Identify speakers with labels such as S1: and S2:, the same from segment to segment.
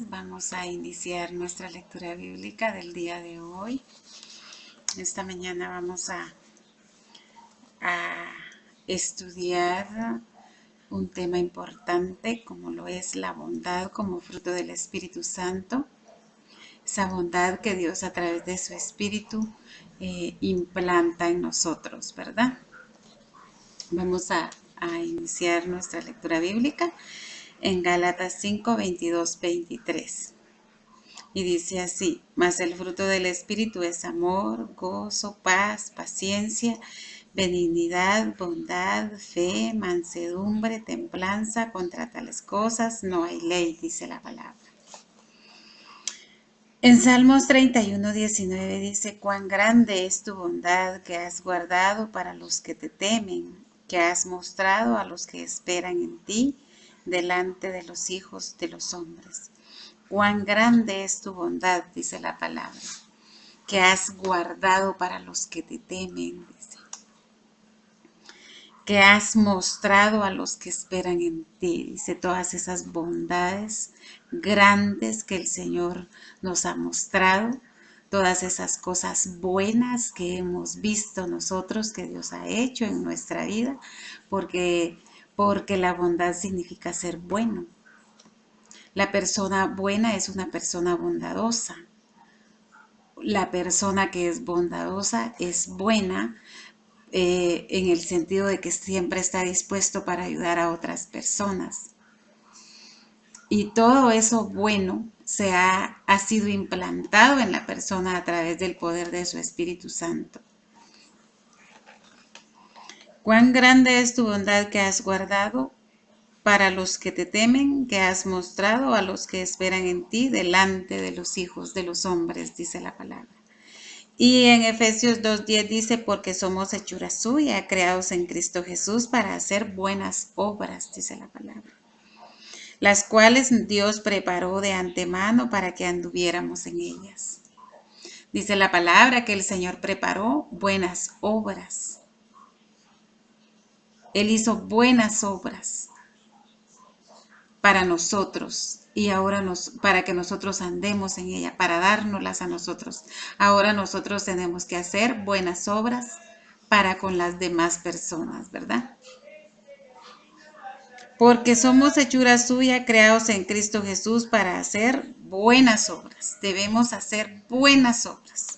S1: Vamos a iniciar nuestra lectura bíblica del día de hoy. Esta mañana vamos a estudiar un tema importante como lo es la bondad como fruto del Espíritu Santo. Esa bondad que Dios a través de su Espíritu implanta en nosotros, ¿verdad? Vamos a iniciar nuestra lectura bíblica en Gálatas 5, 22, 23. Y dice así: mas el fruto del Espíritu es amor, gozo, paz, paciencia, benignidad, bondad, fe, mansedumbre, templanza. Contra tales cosas no hay ley, dice la palabra. En Salmos 31, 19 dice: cuán grande es tu bondad que has guardado para los que te temen, que has mostrado a los que esperan en ti delante de los hijos de los hombres. Cuán grande es tu bondad, dice la palabra, que has guardado para los que te temen, dice. Que has mostrado a los que esperan en ti, dice, todas esas bondades grandes que el Señor nos ha mostrado, todas esas cosas buenas que hemos visto nosotros que Dios ha hecho en nuestra vida, porque la bondad significa ser bueno. La persona buena es una persona bondadosa. La persona que es bondadosa es buena en el sentido de que siempre está dispuesto para ayudar a otras personas. Y todo eso bueno ha sido implantado en la persona a través del poder de su Espíritu Santo. Cuán grande es tu bondad que has guardado para los que te temen, que has mostrado a los que esperan en ti delante de los hijos de los hombres, dice la palabra. Y en Efesios 2:10 dice: porque somos hechura suya, creados en Cristo Jesús para hacer buenas obras, dice la palabra, las cuales Dios preparó de antemano para que anduviéramos en ellas. Dice la palabra que el Señor preparó buenas obras. Él hizo buenas obras para nosotros y ahora para que nosotros andemos en ella, para dárnoslas a nosotros. Ahora nosotros tenemos que hacer buenas obras para con las demás personas, ¿verdad? Porque somos hechura suya, creados en Cristo Jesús para hacer buenas obras. Debemos hacer buenas obras,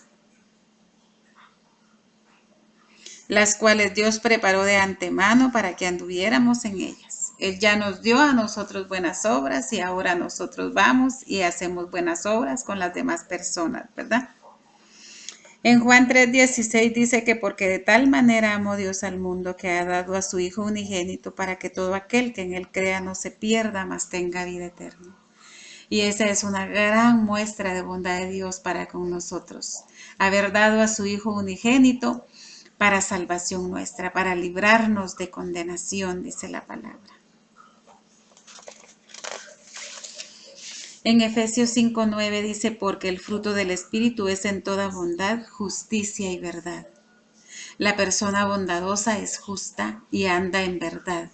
S1: las cuales Dios preparó de antemano para que anduviéramos en ellas. Él ya nos dio a nosotros buenas obras y ahora nosotros vamos y hacemos buenas obras con las demás personas, ¿verdad? En Juan 3:16 dice que porque de tal manera amó Dios al mundo que ha dado a su Hijo unigénito para que todo aquel que en él crea no se pierda, mas tenga vida eterna. Y esa es una gran muestra de bondad de Dios para con nosotros. Haber dado a su Hijo unigénito para salvación nuestra, para librarnos de condenación, dice la palabra. En Efesios 5:9 dice: porque el fruto del Espíritu es en toda bondad, justicia y verdad. La persona bondadosa es justa y anda en verdad.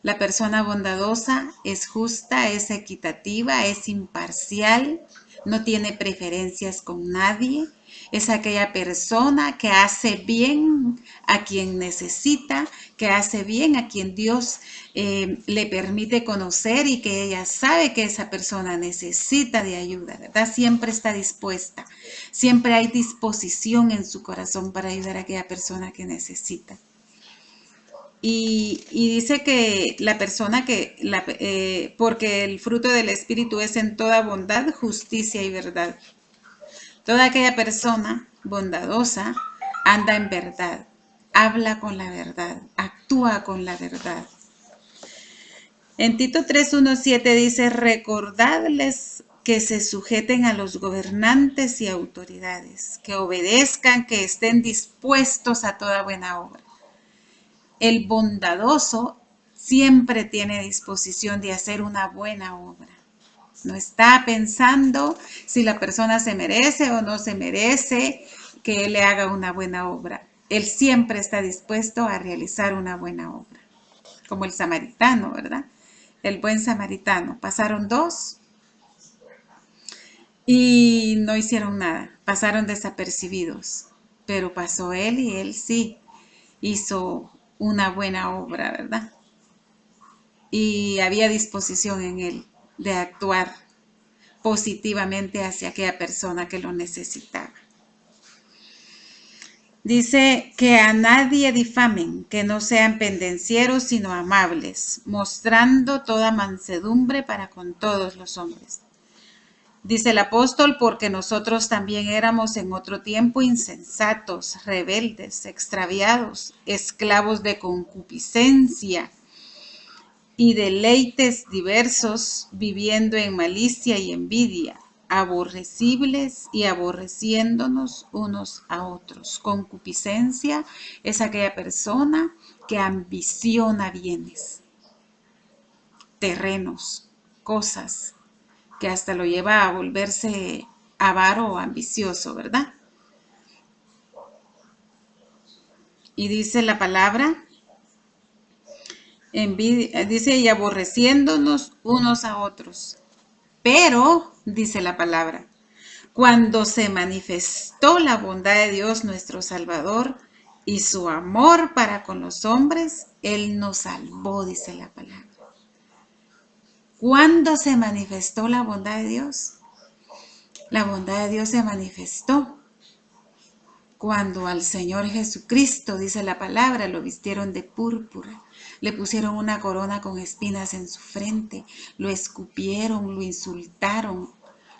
S1: La persona bondadosa es justa, es equitativa, es imparcial, no tiene preferencias con nadie. Es aquella persona que hace bien a quien necesita, que hace bien a quien Dios le permite conocer y que ella sabe que esa persona necesita de ayuda, ¿verdad? Siempre está dispuesta, siempre hay disposición en su corazón para ayudar a aquella persona que necesita. Y dice que la persona porque el fruto del Espíritu es en toda bondad, justicia y verdad. Toda aquella persona bondadosa anda en verdad, habla con la verdad, actúa con la verdad. En Tito 3:1-7 dice: recordadles que se sujeten a los gobernantes y autoridades, que obedezcan, que estén dispuestos a toda buena obra. El bondadoso siempre tiene disposición de hacer una buena obra. No está pensando si la persona se merece o no se merece que él le haga una buena obra. Él siempre está dispuesto a realizar una buena obra. Como el samaritano, ¿verdad? El buen samaritano. Pasaron dos y no hicieron nada, pasaron desapercibidos. Pero pasó él y él sí hizo una buena obra, ¿verdad? Y había disposición en él de actuar positivamente hacia aquella persona que lo necesitaba. Dice que a nadie difamen, que no sean pendencieros, sino amables, mostrando toda mansedumbre para con todos los hombres. Dice el apóstol, porque nosotros también éramos en otro tiempo insensatos, rebeldes, extraviados, esclavos de concupiscencia y deleites diversos, viviendo en malicia y envidia, aborrecibles y aborreciéndonos unos a otros. Concupiscencia es aquella persona que ambiciona bienes, terrenos, cosas, que hasta lo lleva a volverse avaro o ambicioso, ¿verdad? Y dice la palabra, dice, y aborreciéndonos unos a otros. Pero, dice la palabra, cuando se manifestó la bondad de Dios nuestro Salvador y su amor para con los hombres, Él nos salvó, dice la palabra. ¿Cuándo se manifestó la bondad de Dios? La bondad de Dios se manifestó cuando al Señor Jesucristo, dice la palabra, lo vistieron de púrpura, le pusieron una corona con espinas en su frente, lo escupieron, lo insultaron,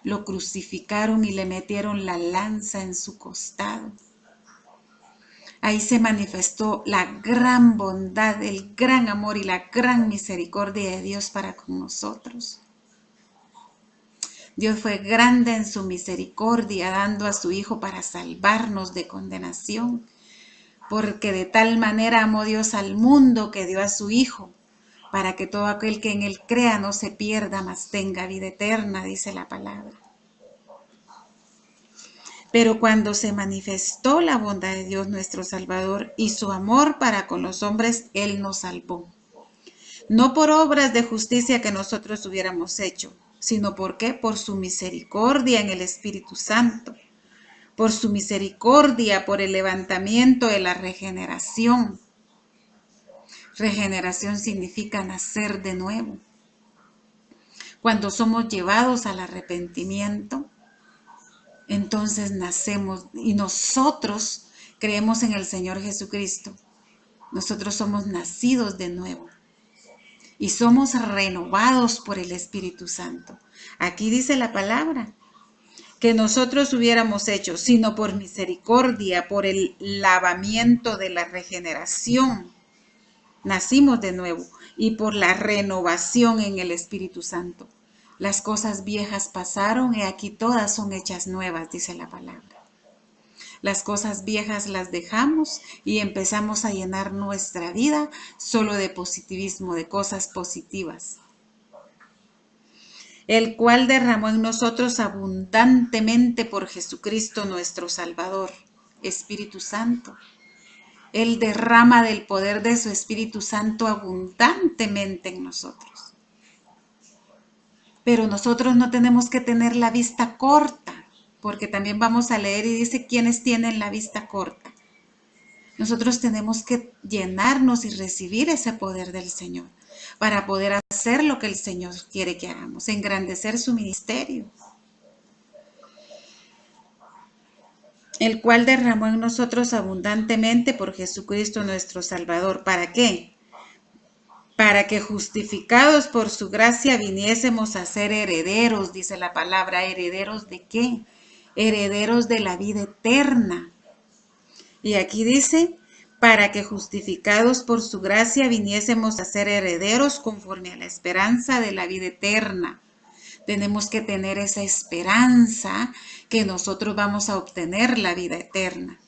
S1: lo crucificaron y le metieron la lanza en su costado. Ahí se manifestó la gran bondad, el gran amor y la gran misericordia de Dios para con nosotros. Dios fue grande en su misericordia, dando a su Hijo para salvarnos de condenación, porque de tal manera amó Dios al mundo que dio a su Hijo, para que todo aquel que en Él crea no se pierda, mas tenga vida eterna, dice la palabra. Pero cuando se manifestó la bondad de Dios nuestro Salvador y su amor para con los hombres, Él nos salvó. No por obras de justicia que nosotros hubiéramos hecho, sino porque por su misericordia en el Espíritu Santo, por su misericordia, por el levantamiento de la regeneración. Regeneración significa nacer de nuevo. Cuando somos llevados al arrepentimiento, entonces nacemos y nosotros creemos en el Señor Jesucristo. Nosotros somos nacidos de nuevo y somos renovados por el Espíritu Santo. Aquí dice la palabra que nosotros hubiéramos hecho, sino por misericordia, por el lavamiento de la regeneración. Nacimos de nuevo y por la renovación en el Espíritu Santo. Las cosas viejas pasaron y aquí todas son hechas nuevas, dice la palabra. Las cosas viejas las dejamos y empezamos a llenar nuestra vida solo de positivismo, de cosas positivas. El cual derramó en nosotros abundantemente por Jesucristo nuestro Salvador, Espíritu Santo. Él derrama del poder de su Espíritu Santo abundantemente en nosotros. Pero nosotros no tenemos que tener la vista corta, porque también vamos a leer y dice quiénes tienen la vista corta. Nosotros tenemos que llenarnos y recibir ese poder del Señor para poder hacer lo que el Señor quiere que hagamos, engrandecer su ministerio. El cual derramó en nosotros abundantemente por Jesucristo nuestro Salvador. ¿Para qué? Para que justificados por su gracia viniésemos a ser herederos, dice la palabra. ¿Herederos de qué? Herederos de la vida eterna. Y aquí dice, para que justificados por su gracia viniésemos a ser herederos conforme a la esperanza de la vida eterna. Tenemos que tener esa esperanza que nosotros vamos a obtener la vida eterna.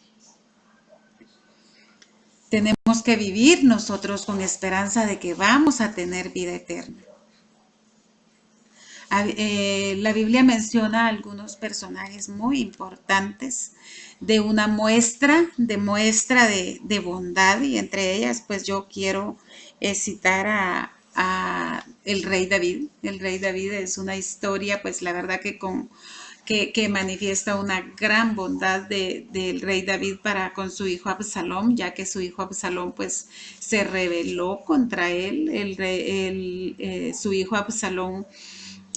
S1: Tenemos que vivir nosotros con esperanza de que vamos a tener vida eterna. La Biblia menciona algunos personajes muy importantes de una muestra de bondad, y entre ellas pues yo quiero citar el rey David. El rey David es una historia, pues la verdad que manifiesta una gran bondad del rey David para con su hijo Absalón, ya que su hijo Absalón pues se rebeló contra él. Su hijo Absalón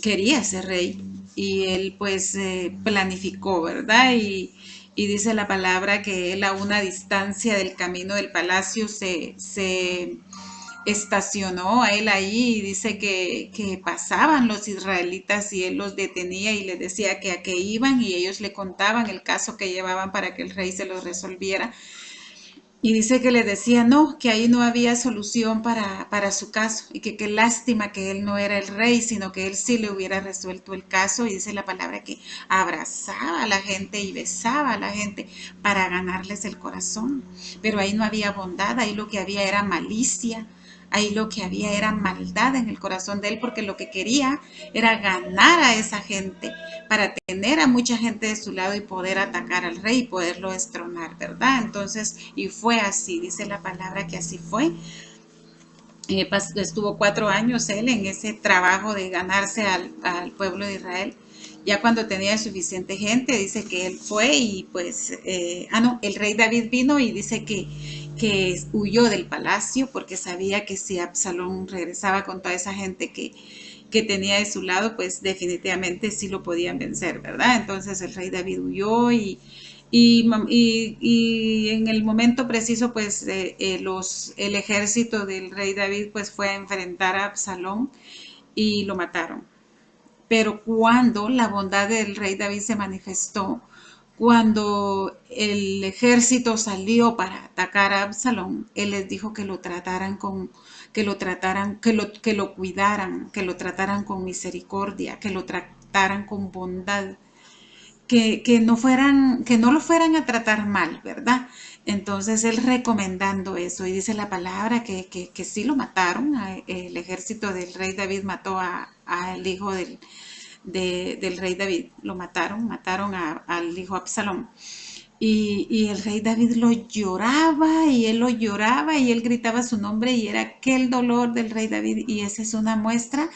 S1: quería ser rey y él pues planificó, ¿verdad? Y dice la palabra que él a una distancia del camino del palacio se estacionó a él ahí y dice que pasaban los israelitas y él los detenía y les decía que a qué iban y ellos le contaban el caso que llevaban para que el rey se los resolviera. Y dice que le decía no, que ahí no había solución para su caso y que qué lástima que él no era el rey, sino que él sí le hubiera resuelto el caso. Y dice la palabra que abrazaba a la gente y besaba a la gente para ganarles el corazón. Pero ahí no había bondad, ahí lo que había era malicia. Ahí lo que había era maldad en el corazón de él porque lo que quería era ganar a esa gente para tener a mucha gente de su lado y poder atacar al rey y poderlo destronar, ¿verdad? Entonces, y fue así, dice la palabra que así fue. Estuvo 4 años él en ese trabajo de ganarse al pueblo de Israel. Ya cuando tenía suficiente gente, dice que él fue y pues, el rey David vino y dice que huyó del palacio porque sabía que si Absalón regresaba con toda esa gente que tenía de su lado, pues definitivamente sí lo podían vencer, ¿verdad? Entonces el rey David huyó y en el momento preciso, pues el ejército del rey David pues fue a enfrentar a Absalón y lo mataron. Pero cuando la bondad del rey David se manifestó, cuando el ejército salió para atacar a Absalón, él les dijo que lo trataran que lo cuidaran, que lo trataran con misericordia, que lo trataran con bondad, que no lo fueran a tratar mal, ¿verdad? Entonces él recomendando eso, y dice la palabra que sí lo mataron, el ejército del rey David mató al hijo del rey David, lo mataron al hijo Absalón. Y el rey David lo lloraba y él lo lloraba y él gritaba su nombre y era aquel dolor del rey David, y esa es una muestra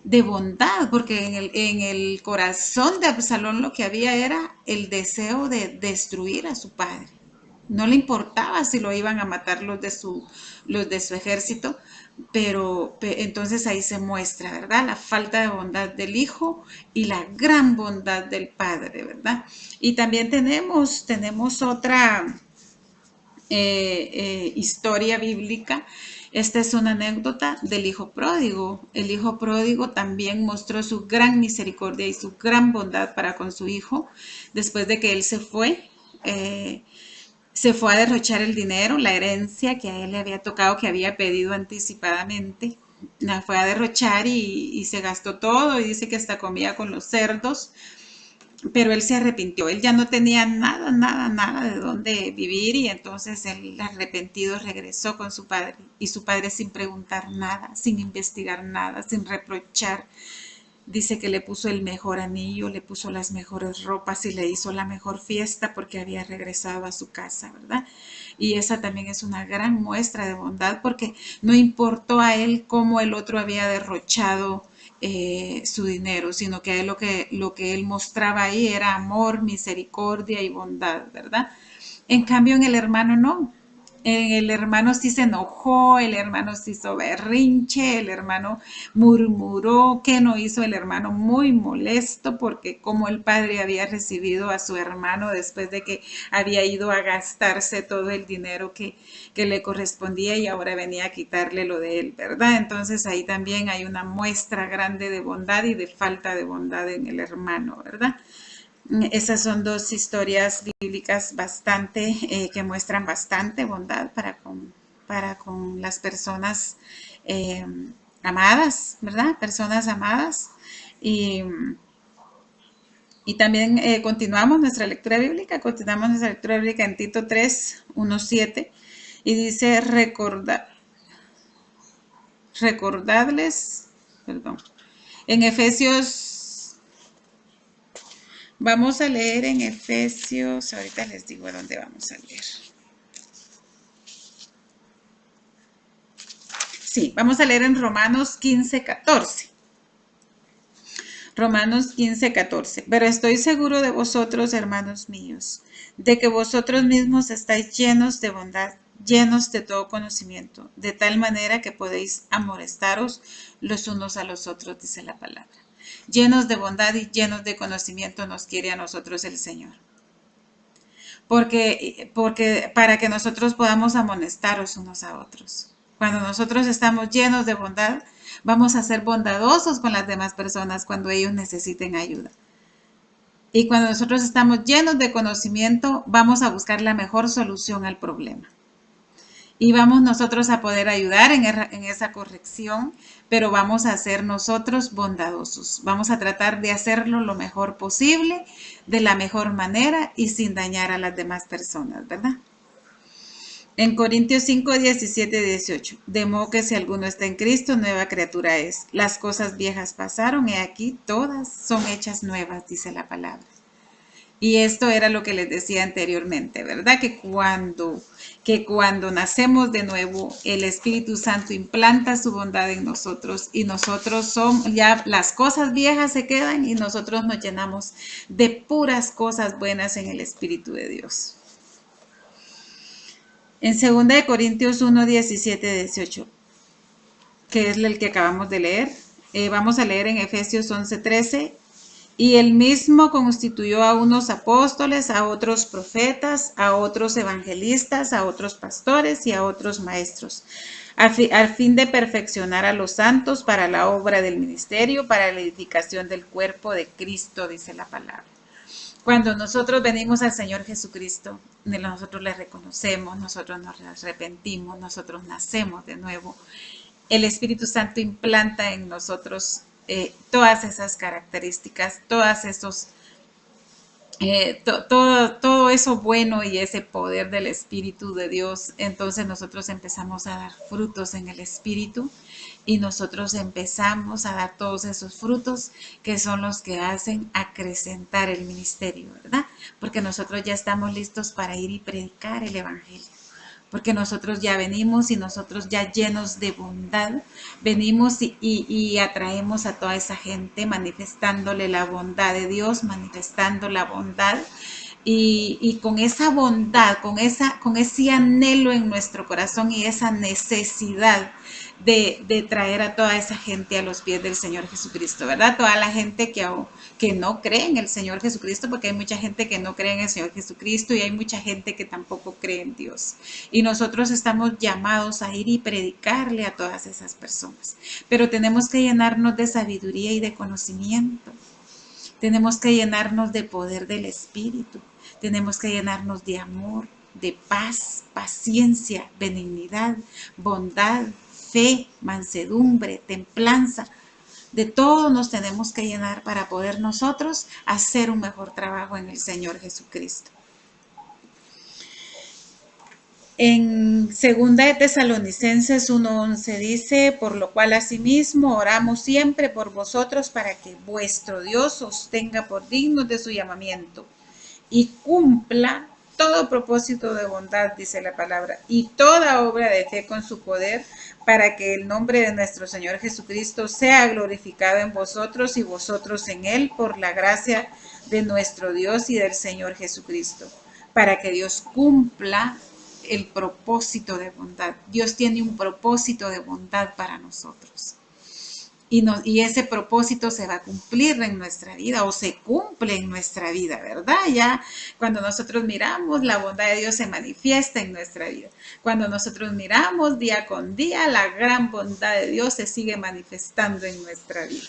S1: de bondad, porque en el corazón de Absalón lo que había era el deseo de destruir a su padre. No le importaba si lo iban a matar los de su ejército, pero entonces ahí se muestra, ¿verdad? La falta de bondad del hijo y la gran bondad del padre, ¿verdad? Y también tenemos otra historia bíblica. Esta es una anécdota del hijo pródigo. El hijo pródigo también mostró su gran misericordia y su gran bondad para con su hijo después de que él se fue a derrochar el dinero, la herencia que a él le había tocado, que había pedido anticipadamente. La fue a derrochar y se gastó todo y dice que hasta comía con los cerdos. Pero él se arrepintió, él ya no tenía nada de dónde vivir, y entonces él arrepentido regresó con su padre, y su padre sin preguntar nada, sin investigar nada, sin reprochar, dice que le puso el mejor anillo, le puso las mejores ropas y le hizo la mejor fiesta porque había regresado a su casa, ¿verdad? Y esa también es una gran muestra de bondad porque no importó a él cómo el otro había derrochado su dinero, sino que a él lo que él mostraba ahí era amor, misericordia y bondad, ¿verdad? En cambio, en el hermano no. El hermano sí se enojó, el hermano se hizo berrinche, el hermano murmuró. ¿Qué no hizo el hermano? Muy molesto porque como el padre había recibido a su hermano después de que había ido a gastarse todo el dinero que le correspondía y ahora venía a quitarle lo de él, ¿verdad? Entonces ahí también hay una muestra grande de bondad y de falta de bondad en el hermano, ¿verdad? Esas son dos historias bíblicas bastante, que muestran bastante bondad para con las personas eh, amadas, ¿verdad? Personas amadas. Y, y también continuamos nuestra lectura bíblica en Tito 3, 1, 7, y dice, recordadles, perdón, en Efesios. Vamos a leer en Efesios, ahorita les digo dónde vamos a leer. Sí, vamos a leer en Romanos 15:14. Romanos 15:14. Pero estoy seguro de vosotros, hermanos míos, de que vosotros mismos estáis llenos de bondad, llenos de todo conocimiento, de tal manera que podéis amonestaros los unos a los otros, dice la palabra. Llenos de bondad y llenos de conocimiento nos quiere a nosotros el Señor. Porque para que nosotros podamos amonestaros unos a otros. Cuando nosotros estamos llenos de bondad, vamos a ser bondadosos con las demás personas cuando ellos necesiten ayuda. Y cuando nosotros estamos llenos de conocimiento, vamos a buscar la mejor solución al problema. Y vamos nosotros a poder ayudar en esa corrección, pero vamos a ser nosotros bondadosos. Vamos a tratar de hacerlo lo mejor posible, de la mejor manera y sin dañar a las demás personas, ¿verdad? En Corintios 5, 17, 18. De modo que si alguno está en Cristo, nueva criatura es. Las cosas viejas pasaron y aquí todas son hechas nuevas, dice la palabra. Y esto era lo que les decía anteriormente, ¿verdad? Que cuando nacemos de nuevo, el Espíritu Santo implanta su bondad en nosotros y nosotros ya las cosas viejas se quedan y nosotros nos llenamos de puras cosas buenas en el Espíritu de Dios. En 2 Corintios 1, 17, 18, que es el que acabamos de leer, vamos a leer en Efesios 11, 13. Y él mismo constituyó a unos apóstoles, a otros profetas, a otros evangelistas, a otros pastores y a otros maestros, al fin de perfeccionar a los santos para la obra del ministerio, para la edificación del cuerpo de Cristo, dice la palabra. Cuando nosotros venimos al Señor Jesucristo, nosotros le reconocemos, nosotros nos arrepentimos, nosotros nacemos de nuevo, el Espíritu Santo implanta en nosotros todas esas características, todas esos, todo eso bueno y ese poder del Espíritu de Dios. Entonces nosotros empezamos a dar frutos en el Espíritu y nosotros empezamos a dar todos esos frutos que son los que hacen acrecentar el ministerio, ¿verdad? Porque nosotros ya estamos listos para ir y predicar el Evangelio. Porque nosotros ya venimos y nosotros ya llenos de bondad, venimos y atraemos a toda esa gente manifestándole la bondad de Dios, manifestando la bondad y con esa bondad, con ese anhelo en nuestro corazón y esa necesidad de traer a toda esa gente a los pies del Señor Jesucristo, ¿verdad? Toda la gente que no cree en el Señor Jesucristo, porque hay mucha gente que no cree en el Señor Jesucristo y hay mucha gente que tampoco cree en Dios. Y nosotros estamos llamados a ir y predicarle a todas esas personas. Pero tenemos que llenarnos de sabiduría y de conocimiento. Tenemos que llenarnos de poder del Espíritu. Tenemos que llenarnos de amor, de paz, paciencia, benignidad, bondad, fe, mansedumbre, templanza. De todo nos tenemos que llenar para poder nosotros hacer un mejor trabajo en el Señor Jesucristo. En 2 de Tesalonicenses 1:11 dice, por lo cual asimismo oramos siempre por vosotros para que vuestro Dios os tenga por dignos de su llamamiento y cumpla todo propósito de bondad, dice la palabra, y toda obra de fe con su poder, para que el nombre de nuestro Señor Jesucristo sea glorificado en vosotros y vosotros en Él, por la gracia de nuestro Dios y del Señor Jesucristo, para que Dios cumpla el propósito de bondad. Dios tiene un propósito de bondad para nosotros. Y ese propósito se va a cumplir en nuestra vida o se cumple en nuestra vida, ¿verdad? Ya cuando nosotros miramos, la bondad de Dios se manifiesta en nuestra vida. Cuando nosotros miramos día con día, la gran bondad de Dios se sigue manifestando en nuestra vida.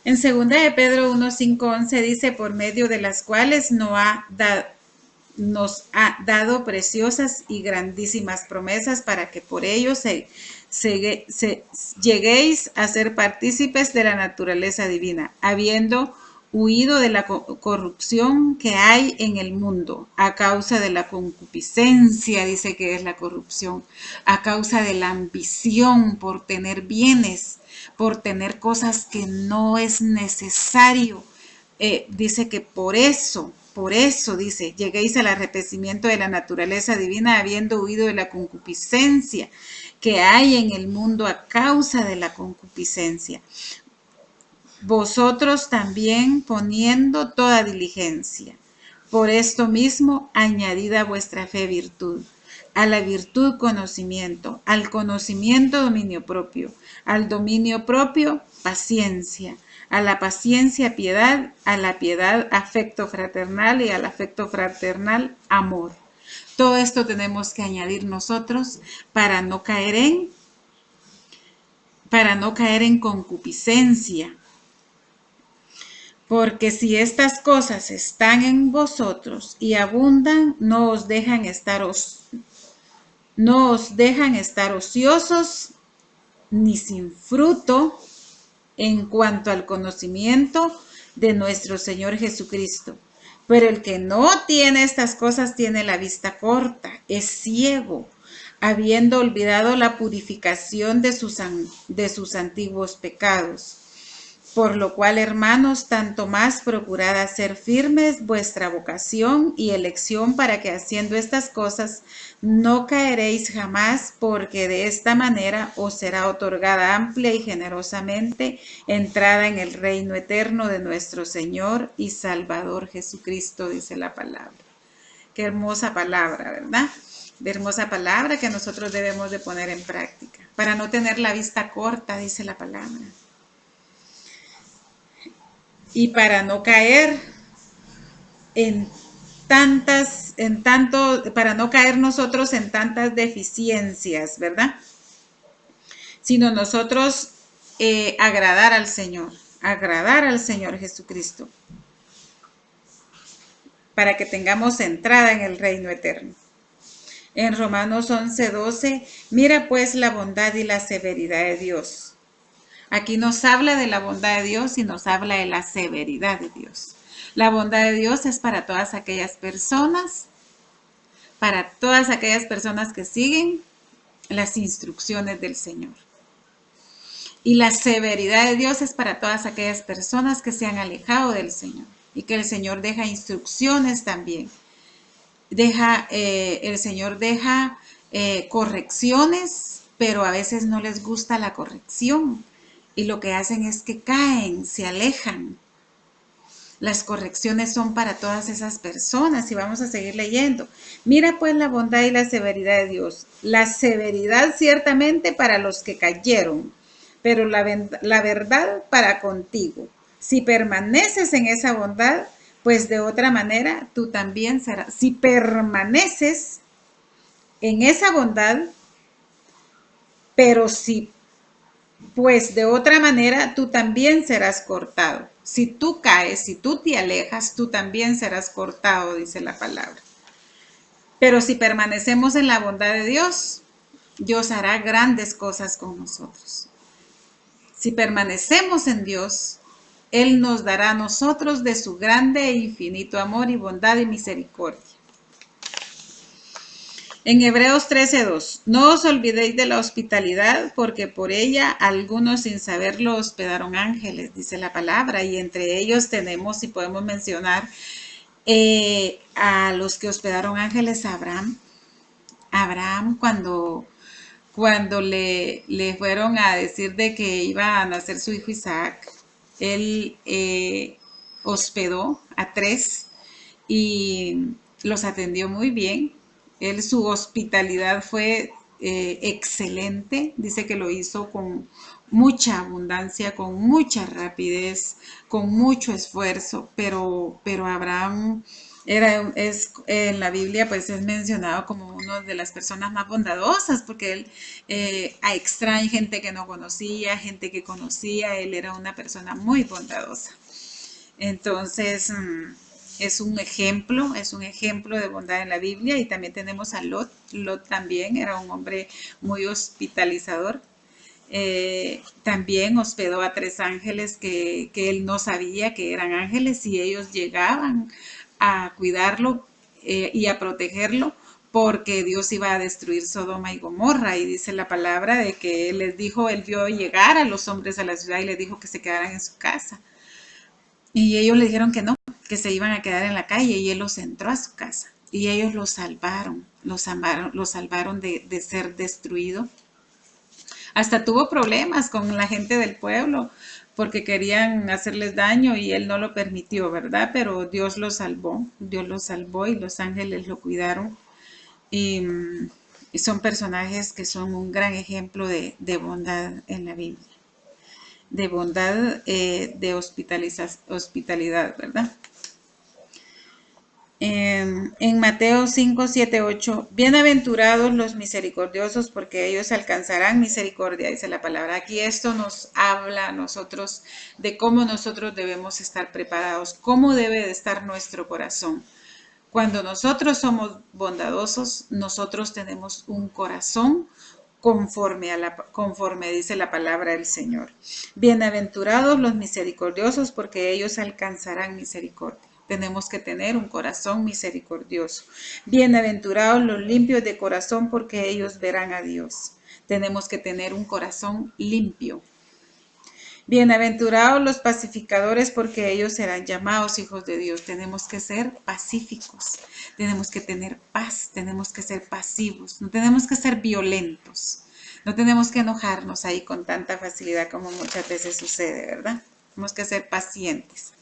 S1: En 2 de Pedro 1, 5, 11 dice, por medio de las cuales nos ha dado preciosas y grandísimas promesas para que por ello lleguéis a ser partícipes de la naturaleza divina, habiendo huido de la corrupción que hay en el mundo a causa de la concupiscencia, dice que es la corrupción, a causa de la ambición por tener bienes, por tener cosas que no es necesario. Dice que por eso por eso, dice, lleguéis al arrepentimiento de la naturaleza divina habiendo huido de la concupiscencia que hay en el mundo a causa de la concupiscencia. Vosotros también poniendo toda diligencia. Por esto mismo, añadid a vuestra fe virtud, a la virtud conocimiento, al conocimiento dominio propio, al dominio propio paciencia, a la paciencia piedad, a la piedad afecto fraternal y al afecto fraternal amor. Todo esto tenemos que añadir nosotros para no caer en concupiscencia. Porque si estas cosas están en vosotros y abundan, no os dejan estar ociosos ni sin fruto en cuanto al conocimiento de nuestro Señor Jesucristo. Pero el que no tiene estas cosas tiene la vista corta, es ciego, habiendo olvidado la purificación de sus antiguos pecados. Por lo cual, hermanos, tanto más procurad hacer firmes vuestra vocación y elección para que haciendo estas cosas no caeréis jamás, porque de esta manera os será otorgada amplia y generosamente entrada en el reino eterno de nuestro Señor y Salvador Jesucristo, dice la palabra. Qué hermosa palabra, ¿verdad? De hermosa palabra que nosotros debemos de poner en práctica, para no tener la vista corta, dice la palabra. Y para no caer para no caer nosotros en tantas deficiencias, ¿verdad? Sino nosotros agradar al Señor Jesucristo, para que tengamos entrada en el reino eterno. En Romanos 11:12, mira pues la bondad y la severidad de Dios. Aquí nos habla de la bondad de Dios y nos habla de la severidad de Dios. La bondad de Dios es para todas aquellas personas que siguen las instrucciones del Señor. Y la severidad de Dios es para todas aquellas personas que se han alejado del Señor y que el Señor deja instrucciones también. El Señor deja correcciones, pero a veces no les gusta la corrección. Y lo que hacen es que caen, se alejan. Las correcciones son para todas esas personas y vamos a seguir leyendo. Mira pues la bondad y la severidad de Dios. La severidad ciertamente para los que cayeron, pero la verdad para contigo. Si permaneces en esa bondad, pues de otra manera tú también serás. Si permaneces en esa bondad, pero si pues de otra manera tú también serás cortado. Si tú caes, si tú te alejas, tú también serás cortado, dice la palabra. Pero si permanecemos en la bondad de Dios, Dios hará grandes cosas con nosotros. Si permanecemos en Dios, Él nos dará a nosotros de su grande e infinito amor y bondad y misericordia. En Hebreos 13:2, no os olvidéis de la hospitalidad, porque por ella algunos sin saberlo hospedaron ángeles, dice la palabra, y entre ellos tenemos, y podemos mencionar, a los que hospedaron ángeles a Abraham. Abraham, cuando le fueron a decir de que iba a nacer su hijo Isaac, él hospedó a 3 y los atendió muy bien. Su hospitalidad fue excelente, dice que lo hizo con mucha abundancia, con mucha rapidez, con mucho esfuerzo, pero Abraham en la Biblia pues es mencionado como una de las personas más bondadosas, porque él extrae gente que no conocía, gente que conocía, él era una persona muy bondadosa. Entonces, es un ejemplo de bondad en la Biblia. Y también tenemos a Lot. Lot también era un hombre muy hospitalizador. También hospedó a 3 ángeles que él no sabía que eran ángeles, y ellos llegaban a cuidarlo y a protegerlo, porque Dios iba a destruir Sodoma y Gomorra. Y dice la palabra de que él vio llegar a los hombres a la ciudad y les dijo que se quedaran en su casa. Y ellos le dijeron que no, que se iban a quedar en la calle y él los entró a su casa. Y ellos los salvaron de ser destruido. Hasta tuvo problemas con la gente del pueblo porque querían hacerles daño y él no lo permitió, ¿verdad? Pero Dios lo salvó y los ángeles lo cuidaron. Y, y son personajes que son un gran ejemplo de bondad en la Biblia, de bondad, de hospitalidad, ¿verdad? En Mateo 5, 7, 8, bienaventurados los misericordiosos porque ellos alcanzarán misericordia, dice la palabra. Aquí esto nos habla a nosotros de cómo nosotros debemos estar preparados, cómo debe de estar nuestro corazón. Cuando nosotros somos bondadosos, nosotros tenemos un corazón conforme dice la palabra del Señor. Bienaventurados los misericordiosos porque ellos alcanzarán misericordia. Tenemos que tener un corazón misericordioso. Bienaventurados los limpios de corazón porque ellos verán a Dios. Tenemos que tener un corazón limpio. Bienaventurados los pacificadores porque ellos serán llamados hijos de Dios. Tenemos que ser pacíficos, tenemos que tener paz, tenemos que ser pasivos, no tenemos que ser violentos, no tenemos que enojarnos ahí con tanta facilidad como muchas veces sucede, ¿verdad? Tenemos que ser pacientes.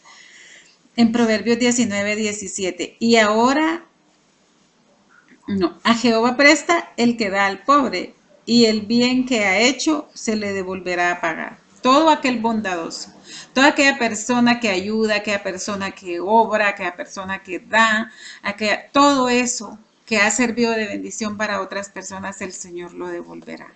S1: En Proverbios 19, 17, y ahora, no, a Jehová presta el que da al pobre, y el bien que ha hecho se le devolverá a pagar. Todo aquel bondadoso, toda aquella persona que ayuda, aquella persona que obra, aquella persona que da, todo eso que ha servido de bendición para otras personas, el Señor lo devolverá.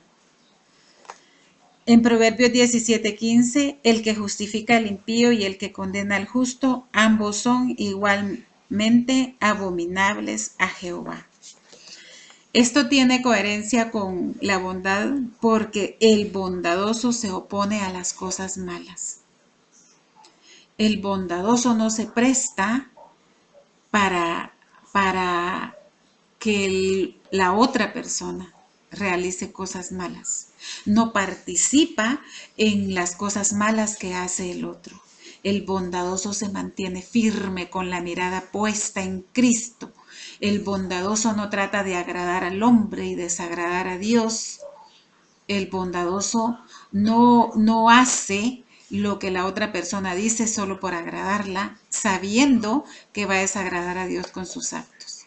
S1: En Proverbios 17:15, el que justifica al impío y el que condena al justo, ambos son igualmente abominables a Jehová. Esto tiene coherencia con la bondad porque el bondadoso se opone a las cosas malas. El bondadoso no se presta para que la otra persona realice cosas malas. No participa en las cosas malas que hace el otro. El bondadoso se mantiene firme con la mirada puesta en Cristo. El bondadoso no trata de agradar al hombre y desagradar a Dios. El bondadoso no hace lo que la otra persona dice solo por agradarla, sabiendo que va a desagradar a Dios con sus actos.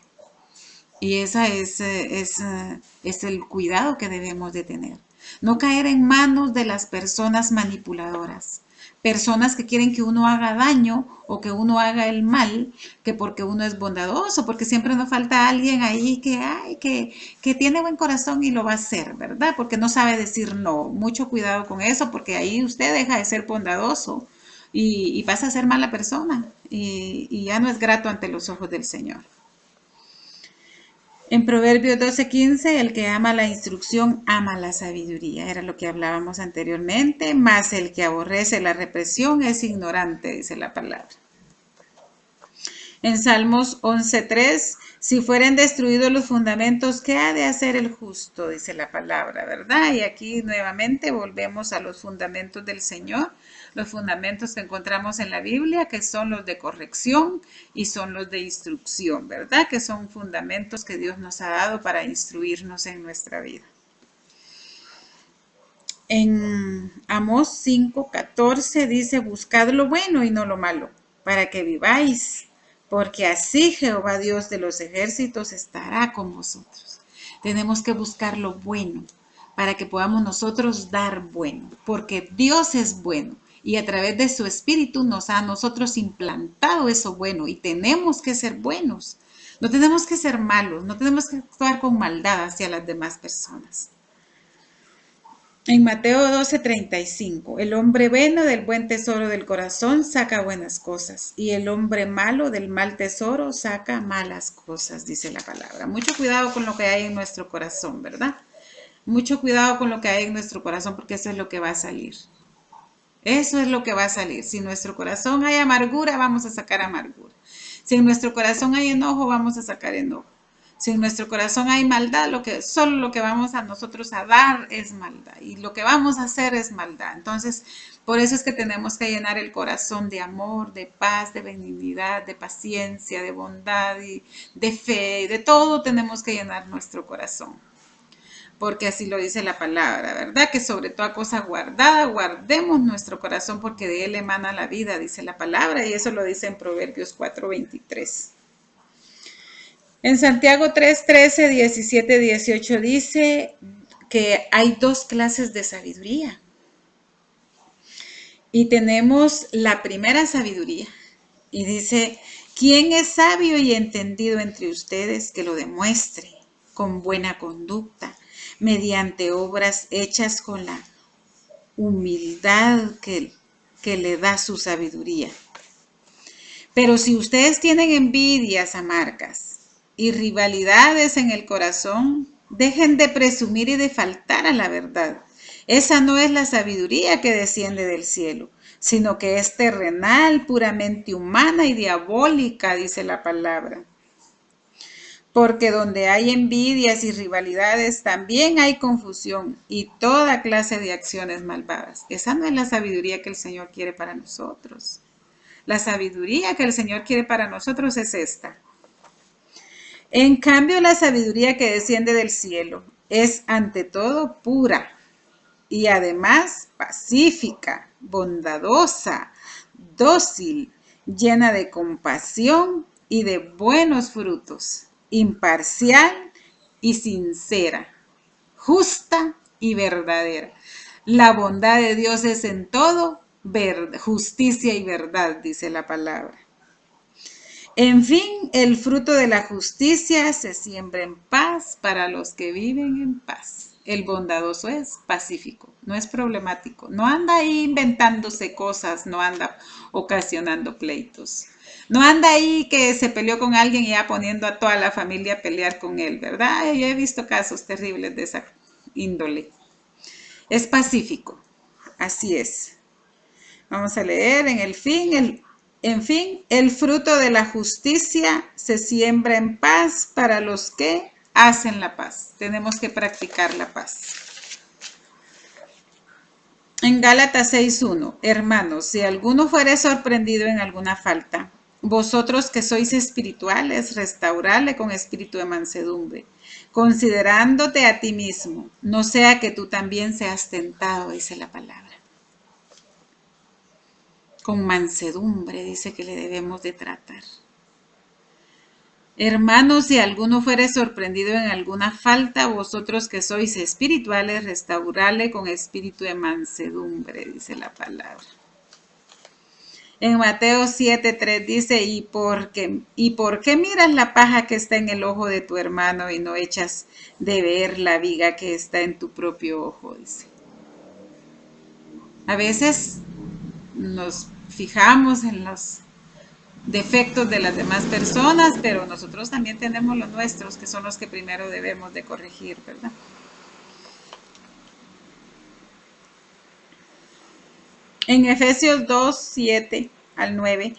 S1: Y ese es el cuidado que debemos de tener. No caer en manos de las personas manipuladoras. Personas que quieren que uno haga daño o que uno haga el mal, que porque uno es bondadoso, porque siempre nos falta alguien ahí que tiene buen corazón y lo va a hacer, ¿verdad? Porque no sabe decir no. Mucho cuidado con eso, porque ahí usted deja de ser bondadoso y pasa a ser mala persona y ya no es grato ante los ojos del Señor. En Proverbios 12:15, el que ama la instrucción ama la sabiduría. Era lo que hablábamos anteriormente. Mas el que aborrece la represión es ignorante, dice la palabra. En Salmos 11:3, si fueren destruidos los fundamentos, ¿qué ha de hacer el justo? Dice la palabra, ¿verdad? Y aquí nuevamente volvemos a los fundamentos del Señor. Los fundamentos que encontramos en la Biblia, que son los de corrección y son los de instrucción, ¿verdad? Que son fundamentos que Dios nos ha dado para instruirnos en nuestra vida. En Amós 5:14 dice, buscad lo bueno y no lo malo, para que viváis, porque así Jehová Dios de los ejércitos estará con vosotros. Tenemos que buscar lo bueno, para que podamos nosotros dar bueno, porque Dios es bueno. Y a través de su espíritu nos ha a nosotros implantado eso bueno y tenemos que ser buenos. No tenemos que ser malos, no tenemos que actuar con maldad hacia las demás personas. En Mateo 12:35, el hombre bueno del buen tesoro del corazón saca buenas cosas y el hombre malo del mal tesoro saca malas cosas, dice la palabra. Mucho cuidado con lo que hay en nuestro corazón, ¿verdad? Mucho cuidado con lo que hay en nuestro corazón porque eso es lo que va a salir. Eso es lo que va a salir. Si en nuestro corazón hay amargura, vamos a sacar amargura. Si en nuestro corazón hay enojo, vamos a sacar enojo. Si en nuestro corazón hay maldad, solo lo que vamos a nosotros a dar es maldad. Y lo que vamos a hacer es maldad. Entonces, Por eso es que tenemos que llenar el corazón de amor, de paz, de benignidad, de paciencia, de bondad y de fe. De todo tenemos que llenar nuestro corazón. Porque así lo dice la palabra, ¿verdad? Que sobre toda cosa guardada, guardemos nuestro corazón porque de él emana la vida, dice la palabra. Y eso lo dice en Proverbios 4:23. En Santiago 3:13, 17, 18 dice que hay dos clases de sabiduría. Y tenemos la primera sabiduría. Y dice, ¿quién es sabio y entendido entre ustedes que lo demuestre con buena conducta, mediante obras hechas con la humildad que le da su sabiduría? Pero si ustedes tienen envidias amargas y rivalidades en el corazón, dejen de presumir y de faltar a la verdad. Esa no es la sabiduría que desciende del cielo, sino que es terrenal, puramente humana y diabólica, dice la palabra. Porque donde hay envidias y rivalidades, también hay confusión y toda clase de acciones malvadas. Esa no es la sabiduría que el Señor quiere para nosotros. La sabiduría que el Señor quiere para nosotros es esta. En cambio, la sabiduría que desciende del cielo es ante todo pura y además pacífica, bondadosa, dócil, llena de compasión y de buenos frutos, imparcial y sincera, justa y verdadera. La bondad de Dios es en todo justicia y verdad, dice la palabra. En fin, el fruto de la justicia se siembra en paz para los que viven en paz. El bondadoso es pacífico, no es problemático, no anda ahí inventándose cosas, no anda ocasionando pleitos. No anda ahí que se peleó con alguien y ya poniendo a toda la familia a pelear con él, ¿verdad? Yo he visto casos terribles de esa índole. Es pacífico, así es. Vamos a leer en fin, el fruto de la justicia se siembra en paz para los que hacen la paz. Tenemos que practicar la paz. En Gálatas 6:1, hermanos, si alguno fuere sorprendido en alguna falta, vosotros que sois espirituales, restaurarle con espíritu de mansedumbre, considerándote a ti mismo, no sea que tú también seas tentado, dice la palabra. Con mansedumbre dice que le debemos de tratar. Hermanos, si alguno fuere sorprendido en alguna falta, vosotros que sois espirituales, restaurarle con espíritu de mansedumbre, dice la palabra. En Mateo 7:3 dice, ¿y por qué miras la paja que está en el ojo de tu hermano y no echas de ver la viga que está en tu propio ojo? Dice. A veces nos fijamos en los defectos de las demás personas, pero nosotros también tenemos los nuestros, que son los que primero debemos de corregir, ¿verdad? En Efesios 2:7-9,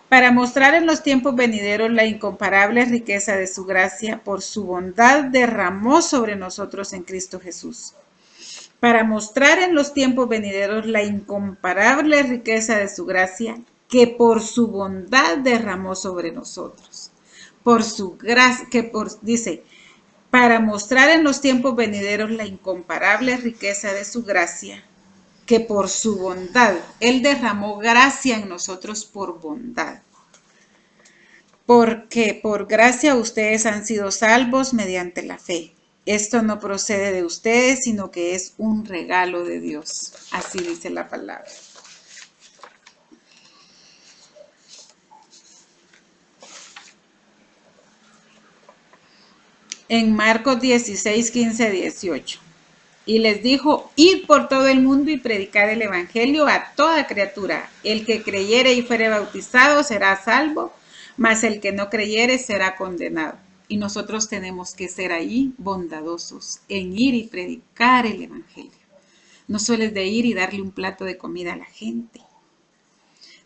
S1: para mostrar en los tiempos venideros la incomparable riqueza de su gracia, por su bondad derramó sobre nosotros en Cristo Jesús. Para mostrar en los tiempos venideros la incomparable riqueza de su gracia, que por su bondad derramó sobre nosotros. Por su gracia, dice, para mostrar en los tiempos venideros la incomparable riqueza de su gracia, que por su bondad, Él derramó gracia en nosotros por bondad. Porque por gracia ustedes han sido salvos mediante la fe. Esto no procede de ustedes, sino que es un regalo de Dios. Así dice la palabra. En Marcos 16:15-18. Y les dijo, id por todo el mundo y predicad el evangelio a toda criatura. El que creyere y fuere bautizado será salvo, mas el que no creyere será condenado. Y nosotros tenemos que ser ahí bondadosos en ir y predicar el evangelio. No solo es de ir y darle un plato de comida a la gente.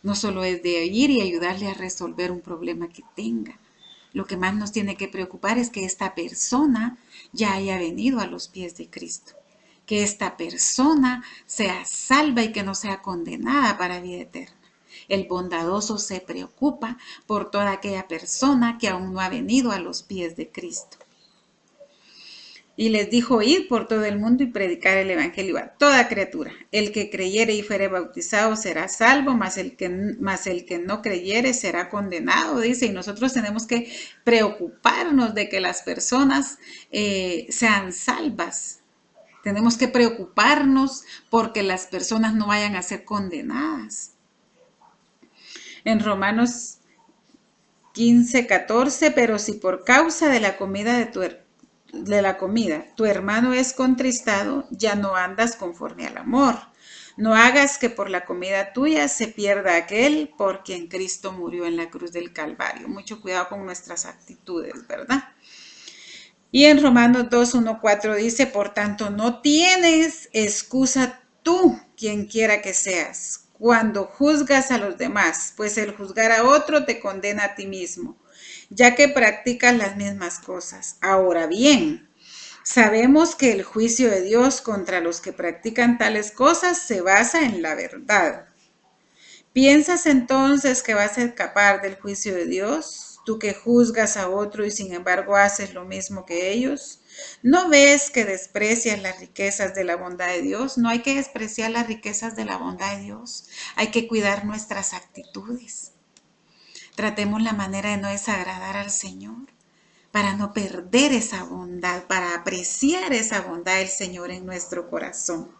S1: No solo es de ir y ayudarle a resolver un problema que tenga. Lo que más nos tiene que preocupar es que esta persona ya haya venido a los pies de Cristo. que esta persona sea salva y que no sea condenada para vida eterna. El bondadoso se preocupa por toda aquella persona que aún no ha venido a los pies de Cristo. Y les dijo: id por todo el mundo y predicar el evangelio a toda criatura. El que creyere y fuere bautizado será salvo, mas el que no creyere será condenado, dice. Y nosotros tenemos que preocuparnos de que las personas sean salvas. Tenemos que preocuparnos porque las personas no vayan a ser condenadas. En Romanos 15:14, pero si por causa de la comida tu hermano es contristado, ya no andas conforme al amor. No hagas que por la comida tuya se pierda aquel por quien Cristo murió en la cruz del Calvario. Mucho cuidado con nuestras actitudes, ¿verdad? Y en Romanos 2:1-4 dice: por tanto, no tienes excusa tú, quien quiera que seas, cuando juzgas a los demás, pues el juzgar a otro te condena a ti mismo, ya que practicas las mismas cosas. Ahora bien, sabemos que el juicio de Dios contra los que practican tales cosas se basa en la verdad. ¿Piensas entonces que vas a escapar del juicio de Dios? Tú que juzgas a otro y sin embargo haces lo mismo que ellos. ¿No ves que desprecias las riquezas de la bondad de Dios? No hay que despreciar las riquezas de la bondad de Dios. Hay que cuidar nuestras actitudes. Tratemos la manera de no desagradar al Señor, para no perder esa bondad, para apreciar esa bondad del Señor en nuestro corazón.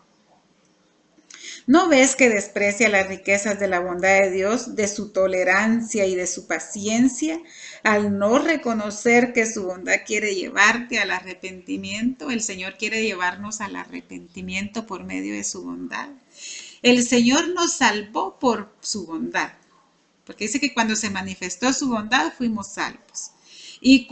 S1: ¿No ves que desprecia las riquezas de la bondad de Dios, de su tolerancia y de su paciencia, al no reconocer que su bondad quiere llevarte al arrepentimiento? El Señor quiere llevarnos al arrepentimiento por medio de su bondad. El Señor nos salvó por su bondad, porque dice que cuando se manifestó su bondad fuimos salvos. Y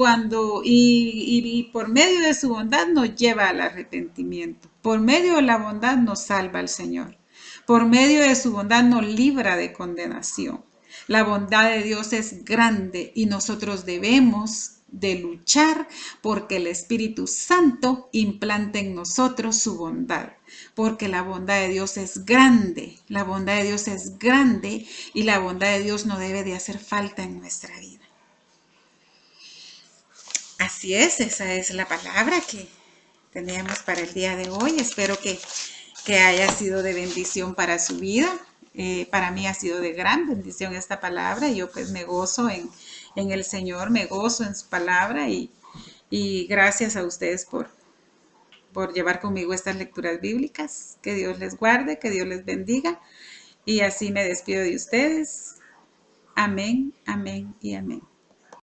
S1: por medio de su bondad nos lleva al arrepentimiento. Por medio de la bondad nos salva el Señor. Por medio de su bondad nos libra de condenación. La bondad de Dios es grande y nosotros debemos de luchar porque el Espíritu Santo implante en nosotros su bondad, porque la bondad de Dios es grande, la bondad de Dios es grande y la bondad de Dios no debe de hacer falta en nuestra vida. Así es, esa es la palabra que teníamos para el día de hoy. Espero que haya sido de bendición para su vida. Para mí ha sido de gran bendición esta palabra. Yo pues me gozo en el Señor, me gozo en su palabra y gracias a ustedes por llevar conmigo estas lecturas bíblicas. Que Dios les guarde, que Dios les bendiga. Y así me despido de ustedes. Amén, amén y amén.